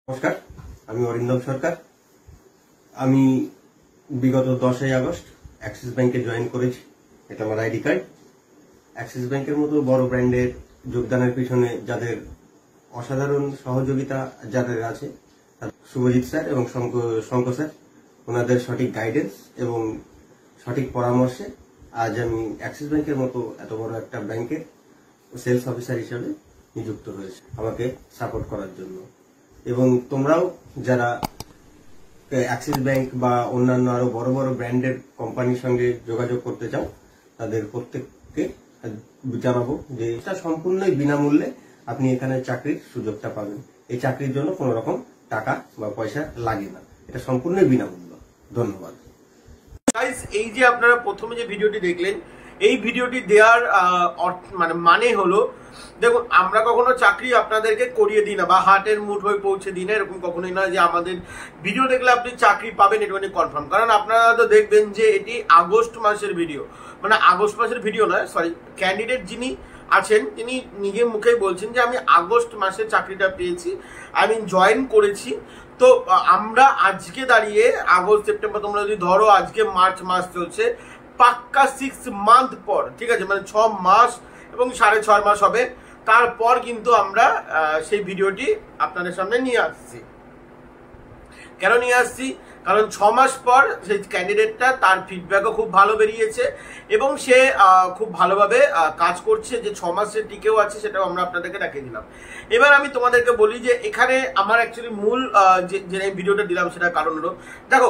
নমস্কার, আমি অরিন্দম সরকার। আমি বিগত 10ই আগস্ট অ্যাক্সিস ব্যাংকে জয়েন করেছি। এটা আমার আইডি কার্ড। অ্যাক্সিস ব্যাংকের মতো বড় ব্র্যান্ডের যোগদানের পিছনে যাদের অসাধারণ সহযোগিতা যাদের আছে, শুভজিৎ স্যার এবং শঙ্কর স্যার, ওনাদের সঠিক গাইডেন্স এবং সঠিক পরামর্শে আজ আমি অ্যাক্সিস ব্যাংকের মতো এত বড় একটা ব্যাংকের সেলস অফিসার হিসেবে নিযুক্ত হয়েছে আমাকে সাপোর্ট করার জন্য। এবং তোমরাও যারা অ্যাক্সিস ব্যাংক বা অন্যান্য আরো বড় বড় ব্র্যান্ডের কোম্পানির সঙ্গে যোগাযোগ করতে চাও, তাদের প্রত্যেককে জানাবো যে এটা সম্পূর্ণই বিনামূল্যে আপনি এখানে চাকরির সুযোগটা পাবেন। এই চাকরির জন্য কোনো রকম টাকা বা পয়সা লাগে না, এটা সম্পূর্ণই বিনামূল্য। ধন্যবাদ। এই যে আপনারা প্রথমে যে ভিডিওটি দেখলেন, এই ভিডিওটি দেওয়ার মানে হলো, দেখুন আমরা কখনো চাকরি আপনাদেরকে করিয়ে দিই না বা হাটের মুঠ হয়ে পৌঁছে দিই না, এরকম কখনোই নয় যে আমাদের ভিডিও দেখলে আপনি চাকরি পাবেন এটুখানি কনফার্ম। কারণ আপনারা তো দেখবেন যে এটি আগস্ট মাসের ভিডিও, মানে আগস্ট মাসের ভিডিও নয়, সরি, ক্যান্ডিডেট যিনি আছেন তিনি নিজের মুখেই বলছেন যে আমি আগস্ট মাসে চাকরিটা পেয়েছি, আমি জয়েন করেছি। তো আমরা আজকে দাঁড়িয়ে আগস্ট সেপ্টেম্বর, তোমরা যদি ধরো আজকে মার্চ মাস চলছে, পাক্কা 6 মান্থ পর, ঠিক আছে, মানে 6 মাস এবং 6.5 মাস হবে, তারপর কিন্তু আমরা সেই ভিডিওটি আপনাদের সামনে নিয়ে আসছি। কেন নিয়ে আসছি? কারণ 6 মাস পর সেই ক্যান্ডিডেটটা, তার ফিডব্যাকও খুব ভালো বেরিয়েছে এবং সে খুব ভালোভাবে কাজ করছে। যে 6 মাস সে টিকেও আছে, সেটাও আমরা আপনাদেরকে দেখিয়ে দিলাম। এবার আমি তোমাদেরকে বলি যে এখানে আমার অ্যাকচুয়ালি মূল যে ভিডিওটা দিলাম সেটা কারণ হলো, দেখো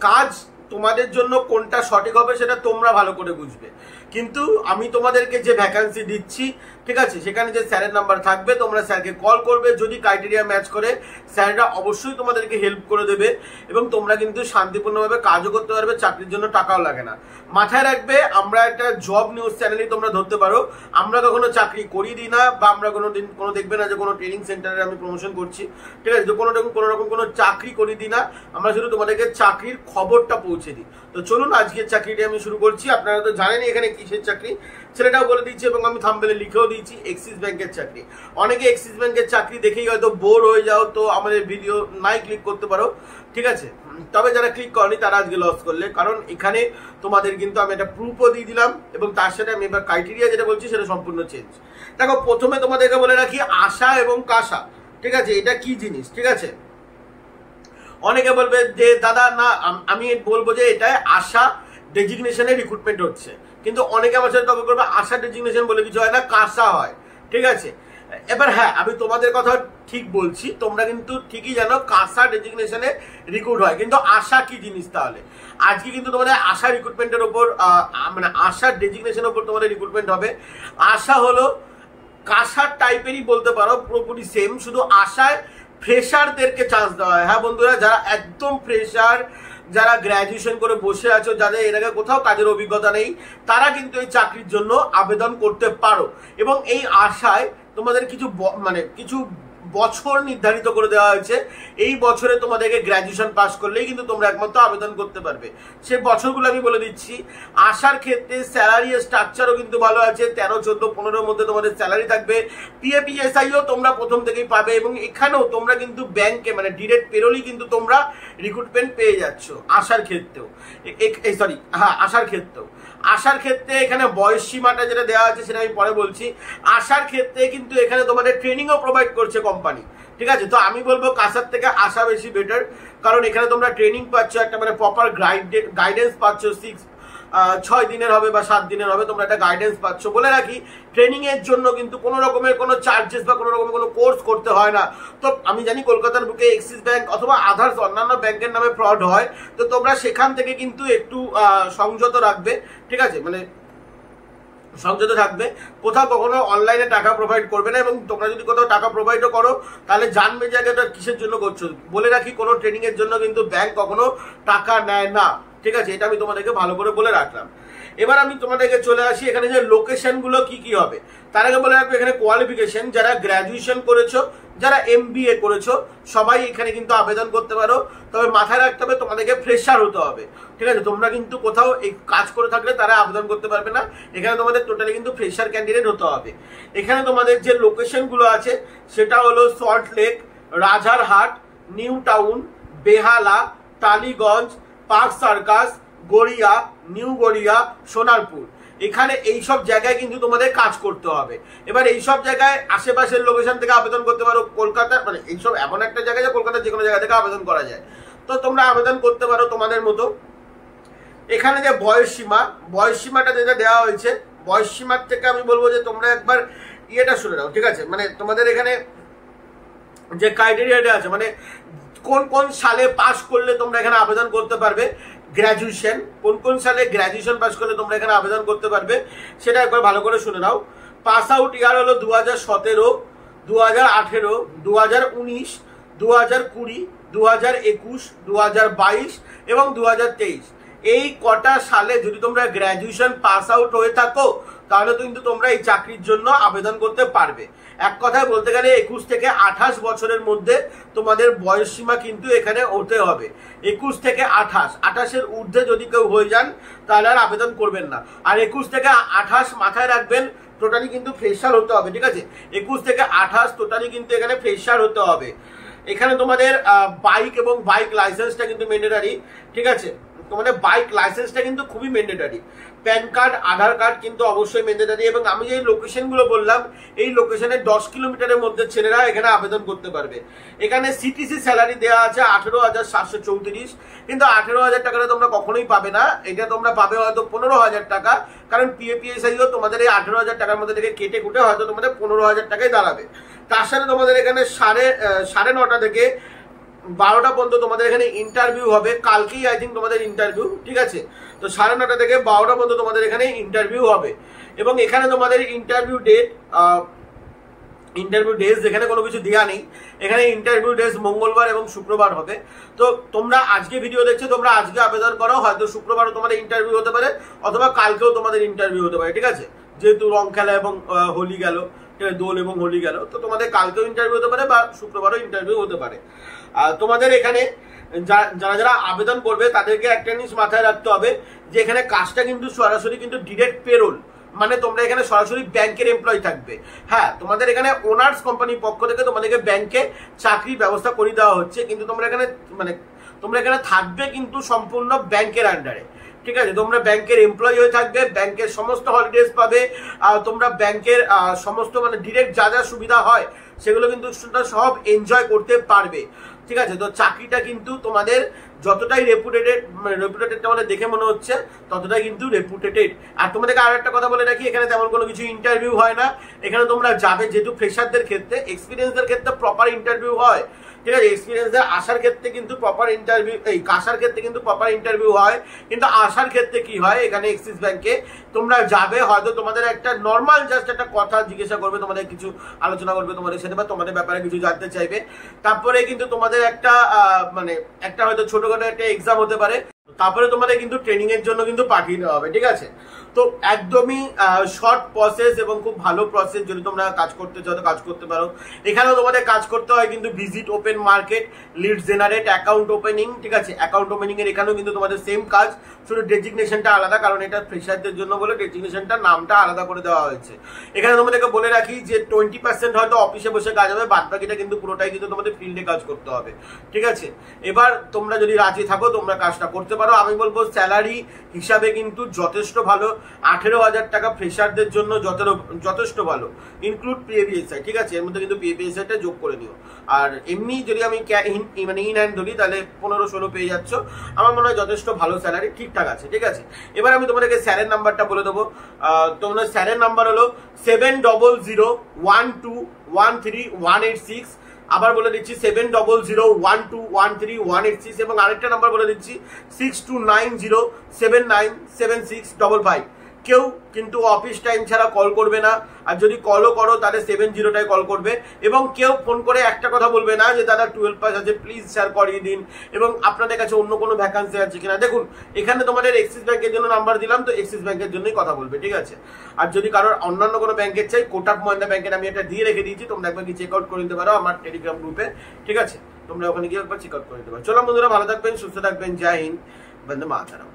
কাজ তোমাদের জন্য কোনটা সঠিক হবে সেটা তোমরা ভালো করে বুঝবে, কিন্তু আমি তোমাদেরকে যে ভ্যাকান্সি দিচ্ছি, ঠিক আছে, সেখানে যে স্যারের নাম্বার থাকবে, তোমরা স্যারকে কল করবে, যদি ক্রাইটেরিয়া ম্যাচ করে স্যাররা অবশ্যই তোমাদেরকে হেল্প করে দেবে এবং তোমরা কিন্তু শান্তিপূর্ণভাবে কাজও করতে পারবে, চাকরির জন্য টাকাও লাগে না। মাথায় রাখবে, আমরা একটা জব নিউজ চ্যানেলই তোমরা ধরতে পারো, আমরা কখনো চাকরি করিয়ে দিই না বা আমরা কোনো দেখবে না যে কোনো ট্রেনিং সেন্টারে আমি প্রমোশন করছি, ঠিক আছে, যে কোনো রকম কোনো চাকরি করিয়ে দিই না, আমরা শুধু তোমাদেরকে চাকরির খবরটা পৌঁছে দিই। তো চলুন আজকের চাকরিটি আমি শুরু করছি। আপনারা তো জানেনই এখানে কিসের চাকরি, ছেলেটাও বলে দিচ্ছি এবং আমি থাম্বনেলে লিখেও দিয়েছি, এক্সিস ব্যাংকের চাকরি। অনেকে এক্সিস ব্যাংকের চাকরি দেখেই হয়তো বোর হয়ে যাও, তো আমাদের ভিডিও নাই ক্লিক করতে পারো, ঠিক আছে। তবে যারা ক্লিক করনি তারা আজকে লস করলে, কারণ এখানে তোমাদের কিন্তু আমি একটা প্রুফও দিয়ে দিলাম এবং তার সাথে আমি এবার ক্রাইটেরিয়া যেটা বলছি সেটা সম্পূর্ণ চেঞ্জ। দেখো, প্রথমে তোমাদেরকে বলে রাখি আশা এবং কাশা, ঠিক আছে, এটা কি জিনিস, ঠিক আছে। অনেকে বলবে যে দাদা না, আমি বলবো যে এটা আশা ডেজিগনেশনের রিক্রুটমেন্ট হচ্ছে, কিন্তু অনেকে আমার সাথে তর্ক করবে আশা ডেজিগনেশন বলে কিছু হয় না, কাশা হয়, ঠিক আছে। এবার হ্যাঁ, আমি তোমাদের কথা ঠিক বলছি, তোমরা কিন্তু ঠিকই জানো কাশা ডেজিগনেশনে রিক্রুট হয়, কিন্তু আশা কি জিনিস তাহলে? আজকে কিন্তু তোমাদের আশা রিক্রুটমেন্টের ওপর, মানে আশা ডেজিগনেশনের ওপর তোমাদের রিক্রুটমেন্ট হবে। আশা হলো কাশার টাইপেরই বলতে পারো, পুরোপুরি সেম, শুধু আশায় ফ্রেশারদেরকে চান্স দেওয়া হয়। হ্যাঁ বন্ধুরা, যারা একদম ফ্রেশার, যারা গ্র্যাজুয়েশন করে বসে আছো, যাদের এর আগে কোথাও কাজের অভিজ্ঞতা নেই, তারা কিন্তু এই চাকরির জন্য আবেদন করতে পারো। এবং এই আশায় তোমাদের কিছু বছর নির্ধারিত করে দেওয়া হয়েছে, এই বছরে তোমাদেরকে গ্র্যাজুয়েশন পাস করলেই কিন্তু তোমরা একমাত্র আবেদন করতে পারবে। সে বছরগুলো আমি বলে দিচ্ছি। আশার ক্ষেত্রে স্যালারি স্ট্রাকচারও কিন্তু ভালো আছে, 13, 14, 15 মধ্যে তোমাদের স্যালারি থাকবে। পিএফইএসআইও তোমরা প্রথম থেকেই পাবে এবং এখানেও তোমরা কিন্তু ব্যাংকে মানে ডিরেক্ট পেরোলই কিন্তু তোমরা রিক্রুটমেন্ট পেয়ে যাচ্ছ আশার ক্ষেত্রেও। আশার ক্ষেত্রে এখানে বয়স সীমাটা যেটা দেওয়া আছে সেটা আমি পরে বলছি। আশার ক্ষেত্রে কিন্তু এখানে তোমাদের ট্রেনিংও প্রোভাইড করছে কোম্পানি, ঠিক আছে। তো আমি বলবো কাশার থেকে আশা বেশি বেটার, কারণ এখানে তোমরা ট্রেনিং পাচ্ছ, একটা মানে প্রপার গাইডেন্স পাচ্ছ, 6 দিনের হবে বা 7 দিনের হবে, তোমরা একটা গাইডেন্স পাচ্ছ। বলে রাখি, ট্রেনিং এর জন্য কিন্তু কোনো রকমের কোনো চার্জেস বা কোনো রকমের কোনো কোর্স করতে হয় না। তো আমি জানি কলকাতার বুকে এক্সিস ব্যাংক অথবা আদার্স অন্যান্য ব্যাংকের নামে ফ্রড হয়, তো তোমরা সেখান থেকে কিন্তু একটু সংযত রাখবে, ঠিক আছে, মানে সংযত থাকবে। কোথাও কখনো অনলাইনে টাকা প্রোভাইড করবে না, এবং তোমরা যদি কোথাও টাকা প্রোভাইডও করো তাহলে জানবে জায়গাটা কিসের জন্য করছো। বলে রাখি, কোনো ট্রেনিং এর জন্য কিন্তু ব্যাংক কখনো টাকা নেয় না, ঠিক আছে, এটা আমি তোমাদেরকে ভালো করে বলে রাখলাম। এবার আমি তোমাদেরকে চলে আসি এখানে যে লোকেশন গুলো কি কি হবে। তার আগে বলে রাখবো, এখানে কোয়ালিফিকেশন, যারা গ্র্যাজুয়েশন করেছো, যারা MBA করেছো, সবাই এখানে কিন্তু আবেদন করতে পারো। তবে মাথায় রাখতে হবে তোমাদেরকে ফ্রেশার হতে হবে, ঠিক আছে। তোমরা কিন্তু কোথাও এই কাজ করে থাকলে তারা আবেদন করতে পারবে না, এখানে তোমাদের টোটালি কিন্তু ফ্রেশার ক্যান্ডিডেট হতে হবে। এখানে তোমাদের যে লোকেশন গুলো আছে সেটা হলো সল্ট লেক, রাজারহাট, নিউ টাউন, বেহালা, টালিগঞ্জ, পার্ক সার্কাস, গড়িয়া, নিউ গড়িয়া, সোনারপুর, এখানে এইসব জায়গায় কিন্তু তোমাদের কাজ করতে হবে। এবার এইসব জায়গায় আশেপাশের লোকেশন থেকে আবেদন করতে পারো। কলকাতা মানে এইসব এমন একটা জায়গা যে কলকাতার যে কোনো জায়গা থেকে আবেদন করা যায়, তো তোমরা আবেদন করতে পারো তোমাদের মতো। এখানে যে বয়স সীমাটা যেটা দেওয়া হয়েছে, বয়স সীমার থেকে আমি বলবো যে তোমরা একবার ইয়েটা শুনে নাও, ঠিক আছে? মানে তোমাদের এখানে যে ক্রাইটেরিয়াটা আছে, মানে কোন কোন সালে পাস করলে তোমরা এখানে আবেদন করতে পারবে, গ্র্যাজুয়েশন, কোন সালে গ্র্যাজুয়েশন পাস করলে তোমরা এখানে আবেদন করতে পারবে, সেটা একবার ভালো করে শুনে নাও। পাস আউট ইয়ার হলো 2017, 2018, 2019, 2020, 2021, 2022 এবং 2023। এই কটা সালে যদি তোমরা গ্র্যাজুয়েশন পাস আউট হয়ে থাকো তাহলে কিন্তু তোমরা এই চাকরির জন্য আবেদন করতে পারবে। এক কথায় বলতে গেলে 21 থেকে 28 বছরের মধ্যে তোমাদের বয়স সীমা কিন্তু এখানে হতে হবে। 21 থেকে 28 ঊর্ধ্বে যদি কেউ হয়ে যান তাহলে আর আবেদন করবেন না। আর 21 থেকে 28 মাথায় রাখবেন, টোটালি কিন্তু ফ্রেশার হতে হবে, ঠিক আছে? 21 থেকে 28 টোটালি কিন্তু এখানে ফ্রেশার হতে হবে। এখানে তোমাদের বাইক এবং বাইক লাইসেন্সটা কিন্তু ম্যান্ডেটরি, ঠিক আছে? তোমাদের বাইক লাইসেন্সটা কিন্তু খুবই ম্যান্ডেটরি। প্যান কার্ড, আধার কার্ড কিন্তু অবশ্যই ম্যান্ডেটরি। এবং আমি যে লোকেশনগুলো বললাম, এই লোকেশনের 10 কিলোমিটারের মধ্যে ছেলেরা এখানে আবেদন করতে পারবে। এখানে সিটিসি স্যালারি দেওয়া আছে 18,734, কিন্তু 18,000 টাকাটা তোমরা কখনোই পাবে না। এটা তোমরা পাবে হয়তো 15,000 টাকা, কারণ পিএপিএসআইও তোমাদের এই 18,000 টাকার মধ্যে থেকে কেটে কুটে হয়তো তোমাদের 15,000 টাকায় দাঁড়াবে। তার সাথে তোমাদের এখানে সাড়ে 9টা থেকে 12টা পর্যন্ত তোমাদের এখানে ইন্টারভিউ হবে। কালকেই আই থিঙ্ক তোমাদের ইন্টারভিউ, ঠিক আছে? তো 9:30 থেকে 12টা পর্যন্ত তোমাদের এখানে ইন্টারভিউ হবে। এবং এখানে তোমাদের ইন্টারভিউ ডেজ যেখানে কোনো কিছু দেওয়া নেই, এখানে ইন্টারভিউ ডেজ মঙ্গলবার এবং শুক্রবার হবে। তো তোমরা আজকে ভিডিও দেখছো, তোমরা আজকে আবেদন করো, হয়তো শুক্রবারও তোমাদের ইন্টারভিউ হতে পারে অথবা কালকেও তোমাদের ইন্টারভিউ হতে পারে, ঠিক আছে? যেহেতু রং খেলা এবং হোলি গেল, দোল এবং হোলি গেল, তো তোমাদের কালকেও ইন্টারভিউ হতে পারে বা শুক্রবারও ইন্টারভিউ হতে পারে। তোমাদের এখানে যারা যারা আবেদন করবে তাদেরকে একটা জিনিস মাথায় রাখতে হবে যে এখানে কাজটা কিন্তু সরাসরি কিন্তু ডিরেক্ট পেরোল, মানে তোমরা এখানে সরাসরি ব্যাংকের এমপ্লয় থাকবে। হ্যাঁ, তোমাদের এখানে ওনার্স কোম্পানির পক্ষ থেকে তোমাদেরকে ব্যাংকে চাকরির ব্যবস্থা করে দেওয়া হচ্ছে, কিন্তু তোমরা এখানে থাকবে কিন্তু সম্পূর্ণ ব্যাংকের আন্ডারে, ঠিক আছে? তোমরা ব্যাংকের এমপ্লয়ি হয়ে থাকবে, ব্যাংকের সমস্ত হলিডেজ পাবে, তোমরা ব্যাংকের সমস্ত মানে ডিরেক্ট যা যা সুবিধা হয় সেগুলো কিন্তু সব এনজয় করতে পারবে, ঠিক আছে? তো চাকরিটা কিন্তু তোমাদের যতটাই রেপুটেটেড তোমাদের দেখে মনে হচ্ছে ততটাই কিন্তু রেপুটেটেড। আর তোমাদেরকে আর একটা কথা বলে রাখি, এখানে তেমন কোনো কিছু ইন্টারভিউ হয় না। এখানে তোমরা যাবে, যেহেতু ফ্রেশারদের ক্ষেত্রে, এক্সপিরিয়েন্সদের ক্ষেত্রে প্রপার ইন্টারভিউ হয়, ঠিক আছে? এক্সপিরিয়েন্সদের আসার ক্ষেত্রে কিন্তু প্রপার ইন্টারভিউ, কাসার ক্ষেত্রে কিন্তু প্রপার ইন্টারভিউ হয়, কিন্তু আসার ক্ষেত্রে কি হয়, এখানে এক্সিস ব্যাংকে তোমরা যাবে, হয়তো তোমাদের একটা নর্মাল জাস্ট একটা কথা জিজ্ঞাসা করবে, তোমাদের কিছু আলোচনা করবে তোমাদের সাথে বা তোমাদের ব্যাপারে কিছু জানতে চাইবে। তারপরে কিন্তু তোমাদের একটা হয়তো ছোটখাটো একটা এক্সাম হতে পারে, তারপরে তোমাদের কিন্তু ট্রেনিং এর জন্য কিন্তু পাঠিয়ে দেওয়া হবে, ঠিক আছে? তো একদমই শর্ট প্রসেস এবং খুব ভালো প্রসেস। যদি তোমরা কাজ করতে চাও তো কাজ করতে পারো। এখানেও তোমাদের কাজ করতে হয় কিন্তু visit open market, lead generate, account opening, ঠিক আছে? অ্যাকাউন্ট ওপেনিং এর এখানেও কিন্তু তোমাদের সেম কাজ, শুধু ডেজিগনেশনটা আলাদা, কারণ এটা ফ্রেশারদের জন্য বলে ডেজিগনেশনটা নামটা আলাদা করে দেওয়া হয়েছে। এখানে তোমাদেরকে বলে রাখি যে 20% হয়তো অফিসে বসে কাজ হবে, বাদ বাকিটা কিন্তু পুরোটাই কিন্তু তোমাদের ফিল্ডে কাজ করতে হবে, ঠিক আছে? এবার তোমরা যদি রাজি থাকো তোমরা কাজটা করতে পারো। আমি বলবো স্যালারি হিসাবে কিন্তু যথেষ্ট ভালো, 18,000 টাকা ফ্রেশারদের জন্য যথেষ্ট ভালো, ইনক্লুড পিএপিএসআই, ঠিক আছে? এর মধ্যে কিন্তু পিএপিএসআইটা যোগ করে নিও। আর এমনি যদি আমি ইন হ্যান্ড ধরি তাহলে 15-16 পেয়ে যাচ্ছ। আমার মনে হয় যথেষ্ট ভালো স্যালারি, ঠিকঠাক আছে, ঠিক আছে? এবার আমি তোমাদেরকে স্যারের নাম্বারটা বলে দেবো। তোমাদের স্যারের নাম্বার হলো 7001213186। আবার বলে দিচ্ছি 7001213186, এবং আরেকটা নাম্বার বলে দিচ্ছি 6290797655। কেউ কিন্তু অফিস টাইম ছাড়া কল করবে না, আর যদি কলও করো তাহলে 70টায় কল করবে। এবং কেউ ফোন করে একটা কথা বলবে না যে দাদা 12 পাস আছে, প্লিজ স্যার করিয়ে দিন, এবং আপনাদের কাছে অন্য কোনো ভ্যাকান্সি আছে কিনা। দেখুন, এখানে তোমাদের এক্সিস ব্যাংকের জন্য নাম্বার দিলাম, তো এক্সিস ব্যাংকের জন্যই কথা বলবে, ঠিক আছে? আর যদি কারোর অন্যান্য কোনো ব্যাংকের চাই, কোটাক মহিন্দ্রা ব্যাংকের আমি একটা দিয়ে রেখে দিয়েছি, তোমরা একবার কি চেক আউট করে নিতে পারো আমার টেলিগ্রাম গ্রুপে, ঠিক আছে? তোমরা ওখানে গিয়ে একবার চেক আউট করে নিতে পারো। চলো বন্ধুরা, ভালো থাকবেন, সুস্থ থাকবেন, জয় হিন্দ, বন্দে মাতরম।